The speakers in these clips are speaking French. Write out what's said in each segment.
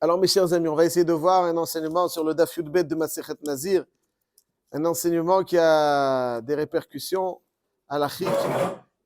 Alors, mes chers amis, on va essayer de voir un enseignement sur le Daf Yud Bet de Masechet Nazir, un enseignement qui a des répercussions halachiques.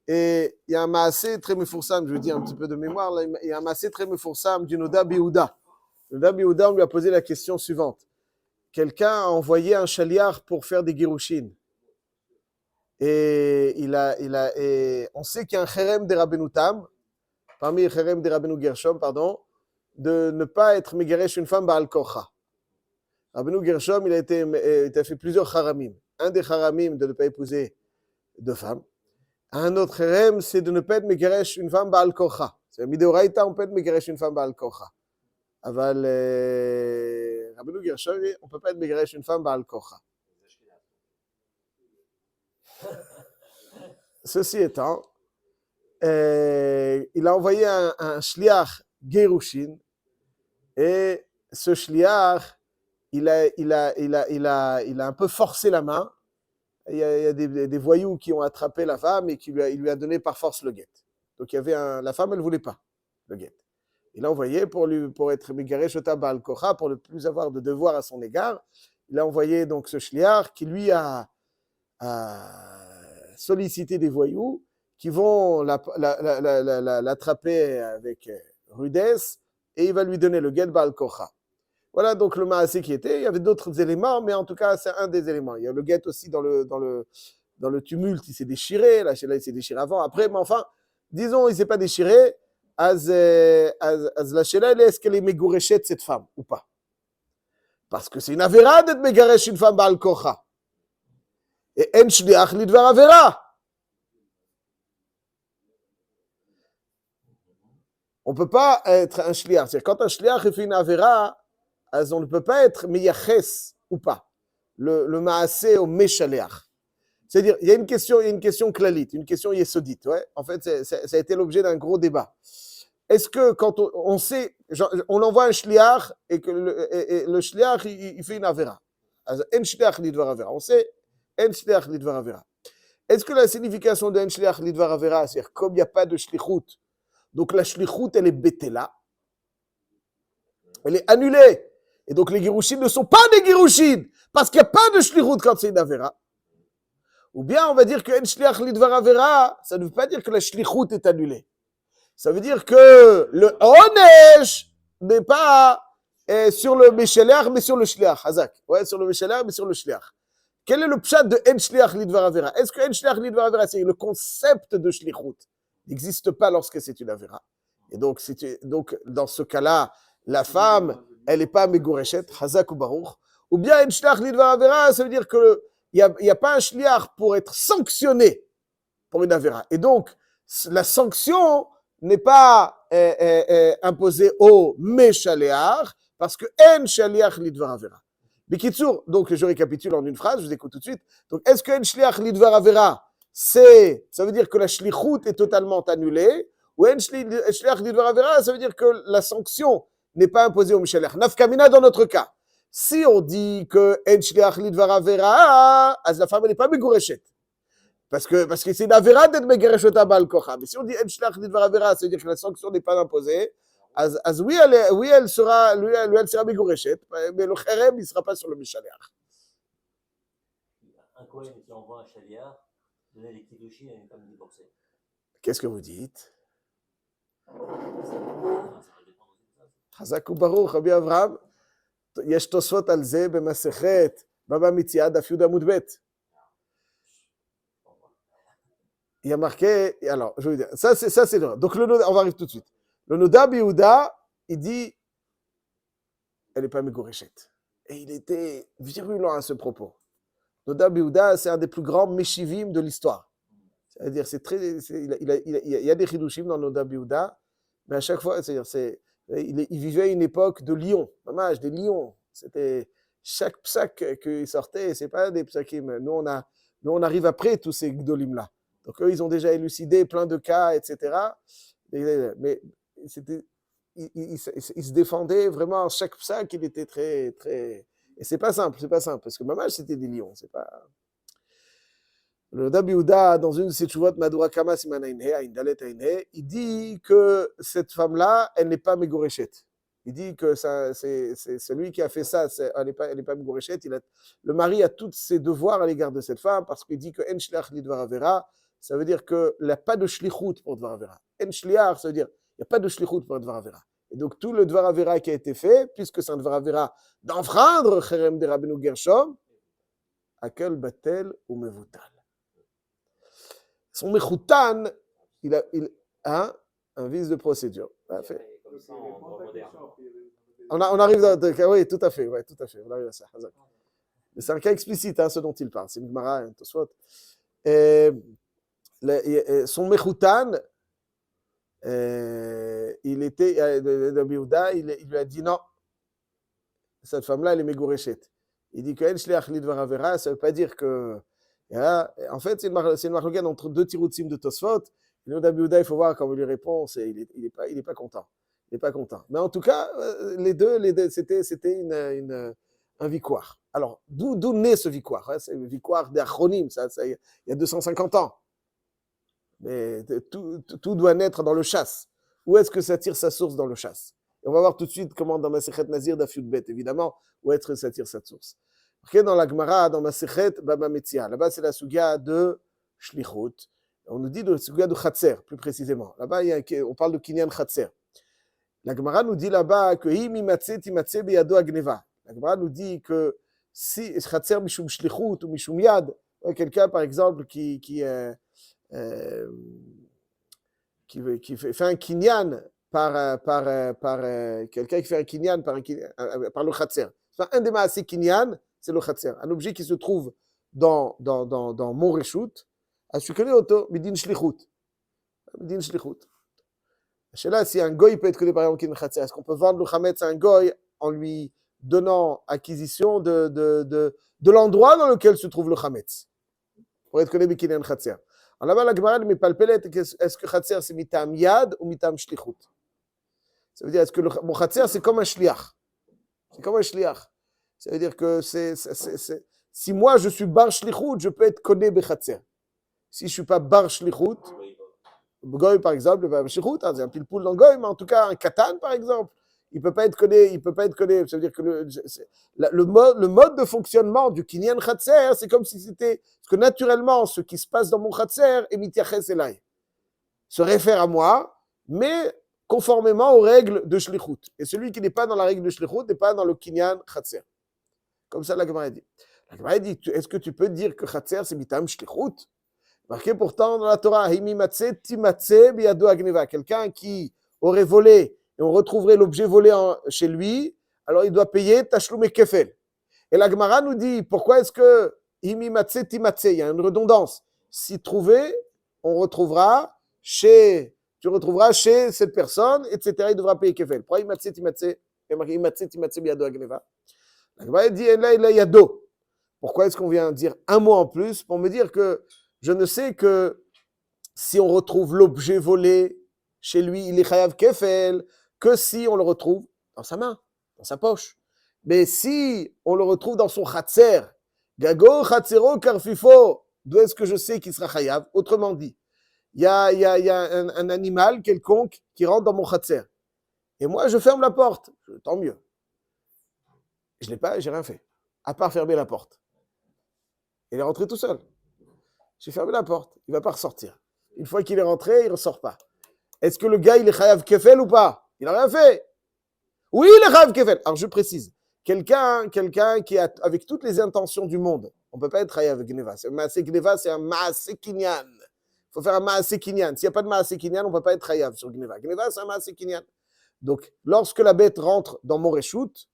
Et il y a un maasé très mefoursam, je vous dis un petit peu de mémoire, là, il y a un maasé très mefoursam du Noda Biouda. Le Noda Biouda, on lui a posé la question suivante. Quelqu'un a envoyé un chaliar pour faire des girushin. Et on sait qu'il y a un cherem des Rabbeinu Tam, parmi les cherem des Rabbeinu Gershom, pardon, de ne pas être megaresh une femme Baal Kocha. Rabbeinu Gershom, il a fait plusieurs haramim. Un des haramim de ne pas épouser deux femmes. Un autre harem, c'est de ne pas être megaresh une femme Baal Kocha. C'est midoraita, on peut être megaresh une femme Baal Kocha. Aval Rabbeinu Gershom, on ne peut pas être megaresh une femme Baal Kocha. Ceci étant, il a envoyé un shliach gerushin et ce shliach, il a un peu forcé la main. Il y a des voyous qui ont attrapé la femme et il lui a donné par force le guet. Donc il y avait la femme, elle ne voulait pas le guet. Il a envoyé pour être megaresh ota Baal Kocha, pour ne plus avoir de devoir à son égard. Il a envoyé donc ce shliach qui lui a sollicité des voyous qui vont l'attraper avec rudesse et il va lui donner le guet Baal Kocha. Voilà donc le maasé qui était. Il y avait d'autres éléments, mais en tout cas, c'est un des éléments. Il y a le guet aussi dans le tumulte, il s'est déchiré. La Sheila, il s'est déchiré avant, après, mais enfin, disons, il ne s'est pas déchiré. La Sheila, est-ce qu'elle est mégourechée de cette femme ou pas? Parce que c'est une avéra d'être mégaresh une femme Baal Kocha. Et en shliach lidvar avéra. On ne peut pas être un shliach. C'est-à-dire, quand un shliach fait une avéra, on ne peut pas être meyaches ou pas. Le maasé au meshaleach. C'est-à-dire, il y a une question clalite, une question yesodite. Ouais. En fait, ça a été l'objet d'un gros débat. Est-ce que quand on sait, on envoie un shliach et que le shliach, il fait une avéra. En shliach lidvar avéra. On sait, en shliach lidvar avéra. Est-ce que la signification de en shliach lidvar avéra, c'est-à-dire comme il n'y a pas de shlichut, donc la shlichut, elle est bétela, elle est annulée. Et donc les girushin ne sont pas des girushin, parce qu'il n'y a pas de shlichut quand c'est une avéra. Ou bien on va dire que en shliach lidvar avéra, ça ne veut pas dire que la shlichut est annulée. Ça veut dire que le onesh n'est pas sur le meshalach, mais sur le shliach. Hazak. Ouais, sur le meshalach, mais sur le shliach. Quel est le pshat de en shliach lidvar avéra? Est-ce que en shliach lidvar avéra, c'est le concept de shlichut n'existe pas lorsque c'est une avéra? Et donc, dans ce cas-là, la femme, elle n'est pas megoreshet, hazak ou baruch. Ou bien en shliach lidvar avéra, ça veut dire qu'il n'y a pas un shliach pour être sanctionné pour une avéra. Et donc, la sanction n'est pas imposée au meshaléar, parce que en shaliach lidvar avéra. Bikitsur, donc je récapitule en une phrase, je vous écoute tout de suite. Donc, est-ce que en shaliach lidvar avéra, ça veut dire que la shlichut est totalement annulée, ou en shaliach lidvar avéra, ça veut dire que la sanction n'est pas imposée au meshaléar. Nafkamina dans notre cas. Si on dit que en shaliach lidvar avéra, la femme n'est pas megoreshet. Parce que c'est une avéra d'être megaresh ota Baal Kocha. Mais si on dit en shliach lidvar avéra, ça veut dire que la sanction n'est pas imposée. Oui, elle sera megoreshet, mais le cherem, il ne sera pas sur le mishaleach. Un Kohen qui envoie un chaliar, donner les kiddushin à une femme divorcée. Qu'est-ce que vous dites? Chazak ubaruch, Rabbi Avraham, yesh tosfot al ze b'masechet Baba Metzia daf Yud Amud Bet. Il y a marqué, alors, je vais vous dire, ça c'est le. Donc, on va arriver tout de suite. Le Noda Biouda, il dit, elle n'est pas mégoreshet. Et il était virulent à ce propos. Noda Biouda, c'est un des plus grands meshivim de l'histoire. C'est-à-dire, il y a des chidushim dans Noda Biouda, mais à chaque fois, c'est-à-dire, il vivait une époque de lions, mamage, des lions. C'était chaque psak qu'il sortait, c'est pas des psakim. Nous, on arrive après tous ces gdolim-là. Donc, eux, ils ont déjà élucidé plein de cas, etc. Mais il se défendait vraiment, chaque psak, il était très, très... Et c'est pas simple, parce que mamage, c'était des lions, c'est pas... Le Rabbi Yehuda, dans une de ses tchouvot, Madura Kama Siman Ainhe, Aindalet Ainhe, il dit que cette femme-là, elle n'est pas mégoreshet. Il dit que c'est celui qui a fait ça, elle n'est pas Megoureshet, le mari a tous ses devoirs à l'égard de cette femme, parce qu'il dit que En Shliach li Dvar Avera, ça veut dire qu'il n'y a pas de Shlichut pour Dvar Avera. En Shliach, ça veut dire il n'y a pas de Shlichut pour Dvar Avera. Et donc tout le Dvar Avera qui a été fait, puisque c'est un Dvar Avera d'enfreindre Cherem de Rabbeinu Gershom, Akel Batel ou Mevutal. Son Mechoutan, il a un vice de procédure. Comme ça, en droit moderne. On arrive oui, tout à fait, on arrive à ça. Mais c'est un cas explicite, ce dont il parle. C'est une Gemara, un Tosfot. Son Mechoutan, il était, de Yehuda, il lui a dit non, cette femme-là, elle est Megoureshet. Il dit que En Shliach li Dvar Avera, ça ne veut pas dire que. En fait, c'est une marloquette entre deux tiroutsim de Tosfot. Et le Yehuda, il faut voir comment il lui répond, il n'est pas content. Il n'est pas content. Mais en tout cas, les deux c'était un victoire. Alors, d'où naît ce victoire, c'est le victoire d'Achronim, il y a 250 ans. Mais tout doit naître dans le chasse. Où est-ce que ça tire sa source dans le chasse? Et on va voir tout de suite comment dans Masechet Nazir d'Af Yud Bet, évidemment, où est-ce que ça tire sa source. Dans la Gemara, dans Masechet Baba Metzia, là-bas c'est la sugia de Shlichut. On nous dit de sugia de Chatzer, plus précisément. Là-bas, on parle de Kinyan Chatzer. La Gemara nous dit là-bas que Hi mimatze timatze biyado agneva. La Gemara nous dit que si Chatzer mishum Shlichut ou mishum Yad, quelqu'un par exemple qui fait un kinyan par quelqu'un qui fait un kinyan par le Chatzer. Un des maasé kinyan, c'est le Chatzer. Un objet qui se trouve dans mon Reshut, je connais auto, midin Shlichut. Midin Shlichut. Là, si un goy peut être connu par exemple kinyan Chatzer, est-ce qu'on peut vendre le Chametz à un goy en lui donnant acquisition de l'endroit dans lequel se trouve le Chametz pour être connu par kinyan Chatzer? Alors là-bas, la Gemara me palpelait, est-ce que Chatzer c'est mitam yad ou mitam shlichut? Ça veut dire, est-ce que mon Chatzer c'est comme un shliach? C'est comme un shliach. Ça veut dire que si moi je suis bar shlichut, je peux être connu be Chatzer. Si je ne suis pas bar shlichut, goy par exemple, shlichut, c'est un pile-poule dans goy, mais en tout cas un katan par exemple, il peut pas être connu. Ça veut dire que le mode de fonctionnement du kinyan Chatzer, c'est comme si c'était, parce que naturellement, ce qui se passe dans mon Chatzer est mitiaches elai, se réfère à moi, mais conformément aux règles de Shlichut. Et celui qui n'est pas dans la règle de Shlichut n'est pas dans le kinyan Chatzer. Comme ça, la Gemara dit. La Gemara dit, est-ce que tu peux dire que Chatzer, c'est mitam Shlichut? Marqué pourtant dans la Torah, Himi matze timatze biyado agneva. Quelqu'un qui aurait volé, et on retrouverait l'objet volé chez lui, alors il doit payer Tashlum et Kefel. Et la Gemara nous dit, pourquoi est-ce que Himi matze timatze, il y a une redondance. Si trouvé, tu retrouveras chez cette personne, etc., il devra payer Kefel. Pourquoi Himi matze timatze, et marqué Himi matze timatze biyado agneva? La Gemara dit, là, il y a do. Pourquoi est-ce qu'on vient dire un mot en plus pour me dire que je ne sais que si on retrouve l'objet volé chez lui, il est chayav kefel, que si on le retrouve dans sa main, dans sa poche. Mais si on le retrouve dans son chatzer, gago chatzero karfifo, d'où est-ce que je sais qu'il sera chayav? Autrement dit, il y a un animal quelconque qui rentre dans mon chatzer. Et moi, je ferme la porte. Tant mieux. Je l'ai pas, j'ai rien fait. À part fermer la porte. Il est rentré tout seul. J'ai fermé la porte. Il ne va pas ressortir. Une fois qu'il est rentré, il ne ressort pas. Est-ce que le gars, il est chayav kefel ou pas? Il n'a rien fait. Oui, il est chayav kefel. Alors, je précise. Quelqu'un qui a, avec toutes les intentions du monde, on ne peut pas être chayav gneva. Maaseh gneva, c'est un maaseh kinyan. Il faut faire un maaseh kinyan. S'il n'y a pas de maaseh kinyan, on ne peut pas être chayav sur gneva. Gneva, c'est un maaseh kinyan. Donc, lorsque la bête rentre dans mon reshut,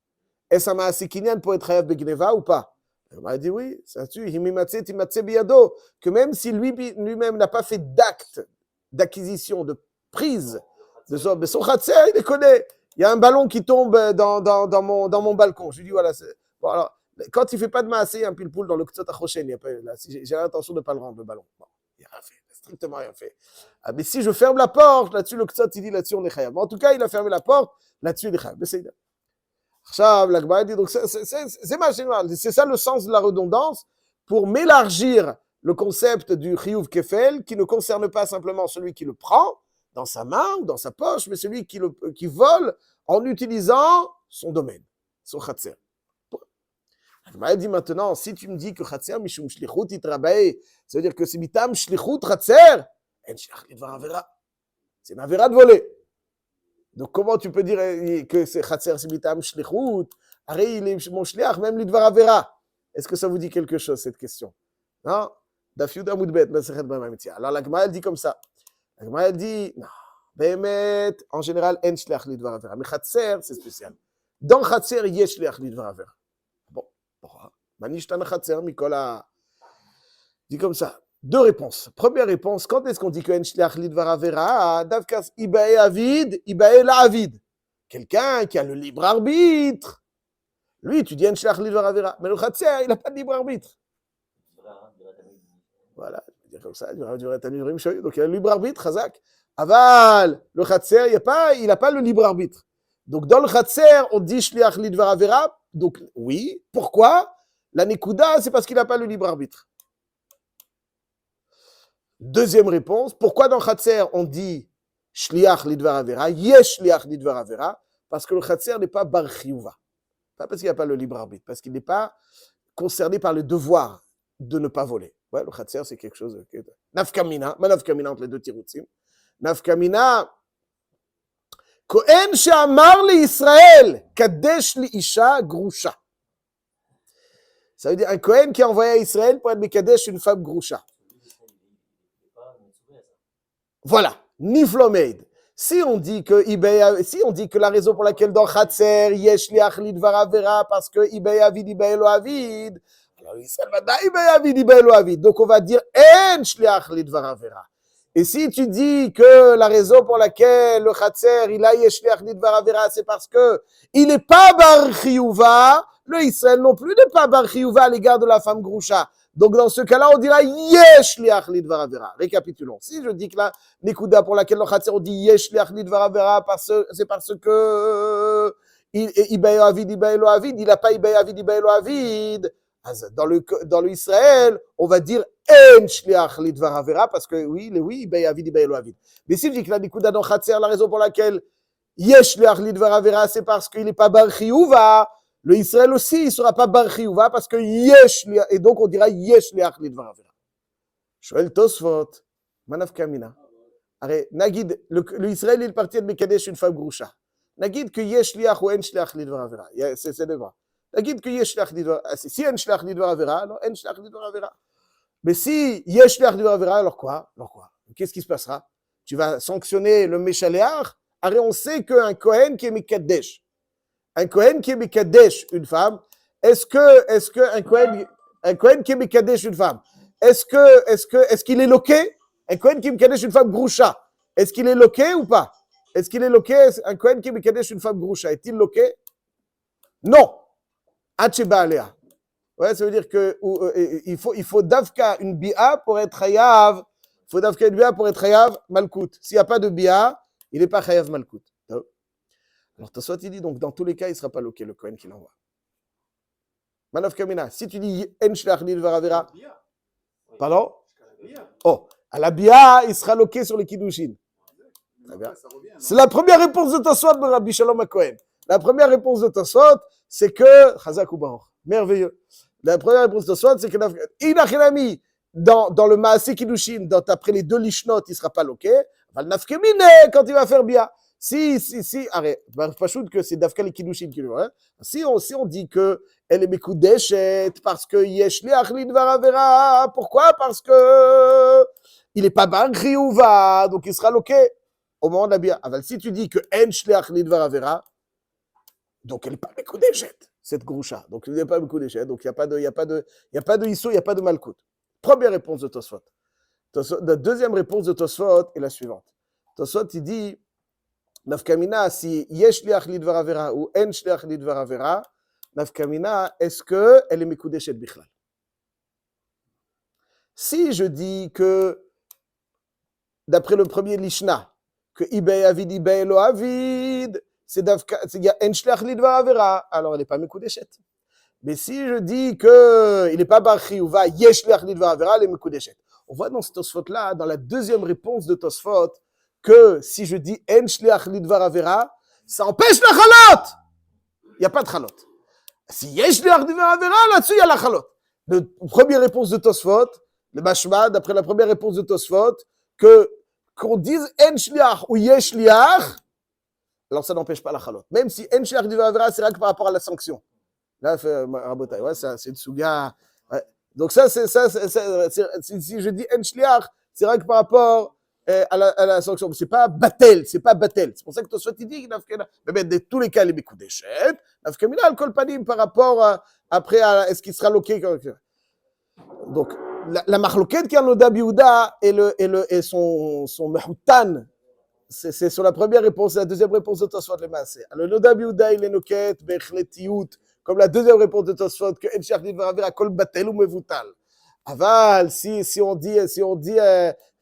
est-ce un maaseh kinyan pour être chayav gneva ou pas? On m'a dit oui, ça tue, que même si lui-même n'a pas fait d'acte d'acquisition, de prise de son khatser, il les connaît. Il y a un ballon qui tombe dans mon balcon. Je lui dis voilà. Bon, alors, quand il ne fait pas de maasé, un pile-poule dans le ktsot achoshen, j'ai l'intention de ne pas le rendre, le ballon. Bon, il n'a rien fait, strictement rien fait. Ah, mais si je ferme la porte, là-dessus, le ktsot, il dit là-dessus, on est chayav. En tout cas, il a fermé la porte, là-dessus, il est chayav. La Gemara dit, donc c'est ça le sens de la redondance, pour m'élargir le concept du chiyuv kefel, qui ne concerne pas simplement celui qui le prend dans sa main ou dans sa poche, mais celui qui vole en utilisant son domaine, son Khatser. Agmara dit maintenant, si tu me dis que Khatser, Mishum Shlichut Itrabae, ça veut dire que c'est Mitam Shlichut Khatser, En Shliach Lidvar Avera. C'est une Avera de voler. Donc comment tu peux dire que c'est Khatser, c'est Mitam Shlichut? Arrête, il est mon Shliach, même Lidvar Avera. Est-ce que ça vous dit quelque chose, cette question? Non? Daf Yuda Moudbet, Masechet Bama Mitzia. Alors la Gemara, elle dit comme ça. La Gemara, elle dit, non, Behemet, en général, En Shliach Lidvar Avera. Mais Khatser, c'est spécial. Dans Khatser, il y a Shliach Lidvar Avera. Bon, Manishtan Khatser, Mikola. Dit comme ça. Deux réponses. Première réponse, quand est-ce qu'on dit que En Shliach Lidvar Avera? Davkas Ibae Avid, Ibae la Avid. Quelqu'un qui a le libre arbitre. Lui, tu dis En Shliach Lidvar Avera. Mais le Khatser, il n'a pas de libre arbitre. Voilà, je vais dire comme ça, donc il a le libre arbitre, Chazak. Aval, le Khatser, il n'a pas le libre arbitre. Donc dans le Khatser, on dit Shliach Lidvar Avera. Donc oui, pourquoi? La Nekuda, c'est parce qu'il n'a pas le libre arbitre. Deuxième réponse, pourquoi dans Khatser, on dit Shliach Lidvar Avera, Yesh Shliach Lidvar Avera? Parce que le Khatser n'est pas Bar Chiyuva. Pas parce qu'il n'a pas le libre arbitre, parce qu'il n'est pas concerné par le devoir de ne pas voler. Ouais, le Khatser, c'est quelque chose. Nafkamina, ma Nafkamina entre les deux tiroutzim. Nafkamina, Kohen she'amar li Israël, kadesh li isha grusha. Ça veut dire un Kohen qui a envoyé à Israël pour être Mekadesh une femme grusha. Voilà, Niflomeid. Si on dit que la raison pour laquelle dans Khatser, Yesh Liach Lidvar Avera, parce que Ibei Avid, Ibei Lo Avid, alors Israël va dire Ibei Avid, Ibei Lo Avid. Donc on va dire En Shliach Lidvar Avera. Et si tu dis que la raison pour laquelle le Khatser, il a Yesh Liach Lidvar Avera, c'est parce que il n'est pas Bar Chiyuva, le Israël non plus n'est pas Bar Chiyuva à l'égard de la femme Grusha. Donc dans ce cas-là, on dira Yesh Liach Lidvar Avera. Récapitulons. Si je dis que la Nekuda pour laquelle le Khatser on dit Yesh Liach Lidvar Avera, c'est parce que Ibei Avid, Ibei Lo Avid, il n'a pas Ibei Avid, Ibei Lo Avid. Dans le Israël, on va dire En Shliach Lidvar Avera, parce que oui, Ibei Avid, Ibei Lo Avid. Mais si je dis que la Nekuda dans Khatser, la raison pour laquelle Yesh Liach Lidvar Avera, c'est parce qu'il n'est pas Bar Chiyuva. Le Israël aussi, il ne sera pas Bar Chiyuva parce que Yesh Liach, et donc on dira Yesh Liach Lidvar Avera. Shoel Tosfot, Manaf Kamina. Arrête, Nagid, le Israël, il partit de Mekadesh une femme Grusha. Nagid que Yesh Liach ou En Shliach Lidvar Avera. C'est des mots. Nagid que Yesh Liach Lidvar Avera. Si En Shliach Lidvar Avera, alors En Shliach Lidvar Avera. Mais si Yesh Liach Lidvar Avera, alors quoi? Qu'est-ce qui se passera? Tu vas sanctionner le Meshaléach? Arrête, on sait qu'un Kohen qui est Mekadesh, un Kohen qui est Mekadesh, une femme, est-ce qu'un Kohen qui est Mekadesh, une femme, est-ce qu'il est loqué? Un Kohen qui est Mekadesh, une femme Grusha, est-ce qu'il est loqué ou pas? Est-ce qu'il est loqué? Un Kohen qui est Mekadesh, une femme Grusha, est-il loqué? Non. Hacheba Alea. Ouais, ça veut dire qu'il faut Davka une Bia pour être Hayav. Il faut Davka une Bia pour être Hayav Malkout. S'il n'y a pas de Bia, il n'est pas Hayav Malkout. Alors, Tosfot, il dit, donc, dans tous les cas, il ne sera pas loqué, le Kohen qui l'envoie. Manaf Kamina, si tu dis En Shliach Lidvar Avera, pardon? Oh, à la Bia, il sera loqué sur les Kiddushin. C'est la première réponse de Tosfot de Rabbi Shalom HaKohen. La première réponse de Tosfot, c'est que, Chazak Ubaor, merveilleux. La première réponse de Tosfot, c'est que, Inachinami, dans le Maaseh Kiddushin, après les deux Lishnot, il ne sera pas loqué. Val Nafkemine, quand il va faire Bia. Si, arrête, pas shoot que c'est Dafka les Kiddushin qui le voit. Si on dit que elle est Mekudeshet parce que Yesh Liach Lidvar Avera, pourquoi? Parce que il n'est pas Bar Chiyuva, donc il sera loqué au moment de la Bia. Si tu dis que En Shliach Lidvar Avera, donc elle n'est pas Mekudeshet, cette Grusha. Donc il n'est pas Mekudeshet, donc il n'y a pas de Issou, il n'y a pas de Malkout. Première réponse de Tosfot. La deuxième réponse de Tosfot est la suivante. Tosfot, il dit Nafkamina, si Yesh Liach Lidvar Avera ou En Shliach Lidvar Avera, Nafkamina, est-ce qu'elle est Mekudeshet Bichlal? Si je dis que, d'après le premier Lishna, que Ibei Avid, Ibei Lo Avid, il y a En Shliach Lidvar Avera, alors elle n'est pas Mekudeshet. Mais si je dis qu'il n'est pas Bar Chiyuva, Yesh Liach Lidvar Avera, elle est Mekudeshet. On voit dans ce Tosfot-là, dans la deuxième réponse de Tosfot, que si je dis En Shliach Lidvar Avera, ça empêche la chalot. Il n'y a pas de chalot. Si yesh liach divrei avera, là-dessus, il y a la chalot. Première réponse de Tosfot, le Mashma, d'après la première réponse de Tosfot, qu'on dise en shliach ou yesh liach, alors ça n'empêche pas la chalot. Même si en shliach divrei avera, c'est rien que par rapport à la sanction. Là, Rabotai, ouais, c'est une souga. Ouais. Donc ça, si je dis en shliach, c'est vrai que par rapport à la sanction, c'est pas batel. C'est pour ça que Tosfot il dit mais de tous les cas, les Mekudeshet, nafkamina al kol panim par rapport après à est-ce qu'il sera loqué. Donc la machloket qui a Noda Biouda et son mehoutan, c'est sur la première réponse, la deuxième réponse de Tosfot le Maaseh. Le Noda Biouda il est noket bechletiyut, comme la deuxième réponse de Tosfot que en shliach divrei avera kol batel ou mevutal. Aval, si on dit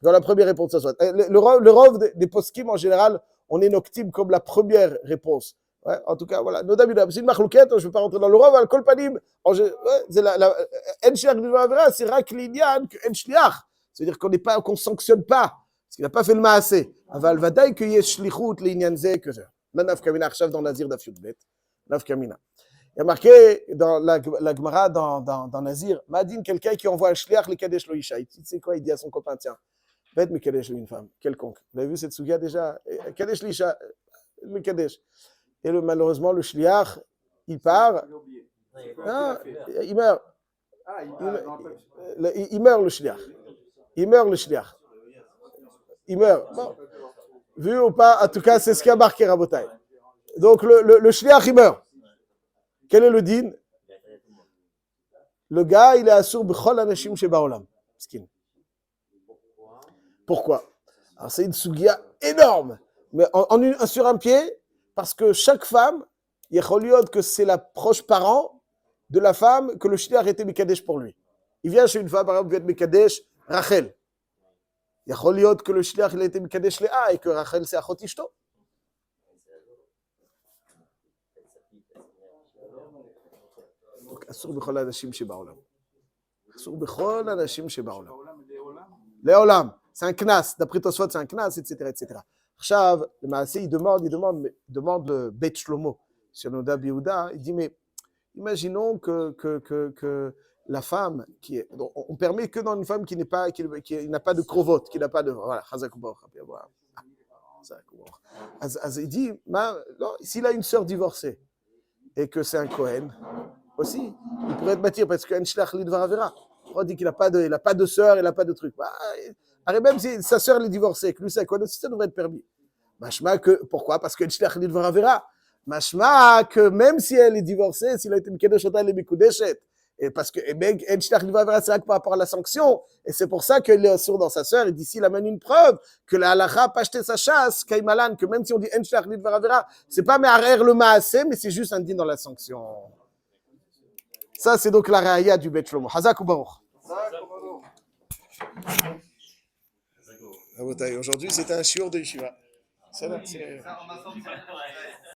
dans la première réponse, le rov des poskim en général, on est noctime comme la première réponse. Ouais, en tout cas, voilà. C'est une machlouquette, je ne vais pas rentrer dans le rov, al kol panim, en shliach divrei avera, c'est rak l'inyan que en shliach. C'est-à-dire qu'on sanctionne pas, parce qu'il n'a pas fait le maaseh. Aval vadaï que yesh shlichut l'inyan zeh que j'ai. Naf kamina achshav dans Nazir daf yud bet. Naf kamina. Il y a marqué dans la Gemara, dans Nazir, Madine, quelqu'un qui envoie un shliach le kadesh lo isha. Tu sais quoi, il dit à son copain, tiens, bête me kadesh une femme, quelconque. Vous avez vu cette souga déjà? Kadesh lo isha, le kadesh. Et malheureusement, le shliach, il part, il meurt. Il meurt le shliach. Il meurt. Bon. Vu ou pas, en tout cas, c'est ce qui a marqué Rabotai. Donc le shliach, il meurt. Quel est le din? Le gars, il est assour b'chol anashim shebaolam. Pourquoi? Alors, c'est une sougia énorme. Mais sur un pied, parce que chaque femme, il y a que c'est la proche parent de la femme que le shliach était mekadesh pour lui. Il vient chez une femme, par exemple, il vient de mekadesh Rachel. Il y a que le shliach il a été mekadesh Léa et que Rachel c'est achot ishto. אסור בכל האנשים שבעולם. אסור בכל האנשים שבעולם. לעולם. C'est un knas. D'après Tosfot, c'est un knas, etc., etc. עכשיו, למעשה, il demande le Bet Shlomo sur Noda Biouda. Il dit, mais imaginons que la femme, on permet que dans une femme qui n'a pas de krovot, qui n'a pas de... Voilà, Chazakubor. Il dit, s'il a une sœur divorcée et que c'est un Kohen, aussi, il pourrait être bâtir parce qu'un shliach lidvar avera. On dit qu'il n'a pas de sœur, il n'a pas de truc. Même si sa sœur est divorcée, que lui c'est quoi, ça devrait être permis. Mashma que, pourquoi? Parce qu'un shliach lidvar avera. Mashma que même si elle est divorcée, s'il a été mekadesh ota elle est mikudeshet. Et parce que un shliach lidvar avera, c'est là que par rapport à la sanction. Et c'est pour ça qu'il est sourd dans sa sœur. Et d'ici, il amène une preuve que la halacha n'a pas acheté sa chasse, kaimalan, que même si on dit un shliach lidvar avera, c'est pas me'arer le maaseh, mais c'est juste un din dans la sanction. Ça, c'est donc la raïa du Bet Shlomo. Hazak ou Baruch. Aujourd'hui, c'était un shiur de yeshiva.